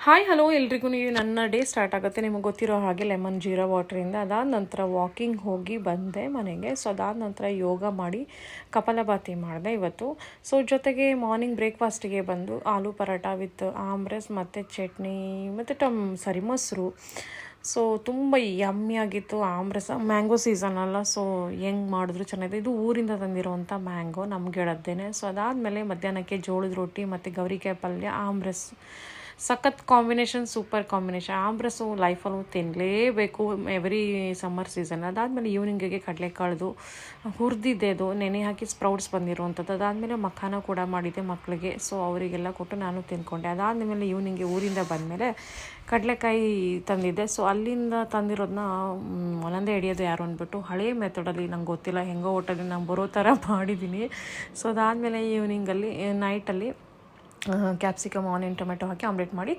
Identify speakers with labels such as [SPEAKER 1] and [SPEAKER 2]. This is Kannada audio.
[SPEAKER 1] ಹಾಯ್ ಹಲೋ ಎಲ್ರಿಗೂ. ನೀವು ನನ್ನ ಡೇ ಸ್ಟಾರ್ಟ್ ಆಗುತ್ತೆ ನಿಮಗೆ ಗೊತ್ತಿರೋ ಹಾಗೆ ಲೆಮನ್ ಜೀರಾ ವಾಟ್ರಿಂದ. ಅದಾದ ನಂತರ ವಾಕಿಂಗ್ ಹೋಗಿ ಬಂದೆ ಮನೆಗೆ. ಸೊ ಅದಾದ ನಂತರ ಯೋಗ ಮಾಡಿ ಕಪಾಲಭಾತಿ ಮಾಡಿದೆ ಇವತ್ತು. ಸೊ ಜೊತೆಗೆ ಮಾರ್ನಿಂಗ್ ಬ್ರೇಕ್ಫಾಸ್ಟಿಗೆ ಬಂದು ಆಲೂ ಪರೋಟ ವಿತ್ ಆಮ್ರೆಸ್ ಮತ್ತು ಚಟ್ನಿ ಮತ್ತು ಮೊಸರು. ಸೊ ತುಂಬ ಯಮ್ಮಿಯಾಗಿತ್ತು. ಆಮ್ರಸ ಮ್ಯಾಂಗೋ ಸೀಸನ್ ಅಲ್ಲ, ಸೊ ಹೆಂಗೆ ಮಾಡಿದ್ರು ಚೆನ್ನಾಗಿದೆ. ಇದು ಊರಿಂದ ತಂದಿರೋವಂಥ ಮ್ಯಾಂಗೋ ನಮ್ಗೆ ಹೇಳೋದೇನೆ. ಸೊ ಅದಾದಮೇಲೆ ಮಧ್ಯಾಹ್ನಕ್ಕೆ ಜೋಳದ ರೊಟ್ಟಿ ಮತ್ತು ಗೌರಿಕಾಯಿ ಪಲ್ಯ, ಆಮ್ರಸ್. ಸಖತ್ ಕಾಂಬಿನೇಷನ್, ಸೂಪರ್ ಕಾಂಬಿನೇಷನ್. ಆಮ್ರಸ್ಸು ಲೈಫಲ್ಲೂ ತಿನ್ನಲೇಬೇಕು ಎವ್ರಿ ಸಮ್ಮರ್ ಸೀಸನ್. ಅದಾದಮೇಲೆ ಈವ್ನಿಂಗಿಗೆ ಕಡಲೆಕಾಳ್ದು ಹುರಿದಿದ್ದೆ, ಅದು ನೆನೆ ಹಾಕಿ ಸ್ಪ್ರೌಟ್ಸ್ ಬಂದಿರುವಂಥದ್ದು. ಅದಾದಮೇಲೆ ಮಖಾನ ಕೂಡ ಮಾಡಿದ್ದೆ ಮಕ್ಕಳಿಗೆ. ಸೊ ಅವರಿಗೆಲ್ಲ ಕೊಟ್ಟು ನಾನು ತಿಂದ್ಕೊಂಡೆ. ಅದಾದಮೇಲೆ ಈವ್ನಿಂಗ್ಗೆ ಊರಿಂದ ಬಂದಮೇಲೆ ಕಡಲೆಕಾಯಿ ತಂದಿದ್ದೆ. ಸೊ ಅಲ್ಲಿಂದ ತಂದಿರೋದನ್ನ ಒಂದೊಂದೇ ಹಿಡಿಯೋದು ಯಾರು ಅಂದ್ಬಿಟ್ಟು ಹಳೇ ಮೆಥಡಲ್ಲಿ, ನಂಗೆ ಗೊತ್ತಿಲ್ಲ ಹೆಂಗೋ ಒಟ್ಟಲ್ಲಿ ನಾನು ಬರೋ ಥರ ಮಾಡಿದ್ದೀನಿ. ಸೊ ಅದಾದಮೇಲೆ ಈವ್ನಿಂಗಲ್ಲಿ ನೈಟಲ್ಲಿ ಕ್ಯಾಪ್ಸಿಕಮ್, ಆನಿಯನ್, ಟೊಮೆಟೊ ಹಾಕಿ ಆಮ್ಲೆಟ್ ಮಾಡಿ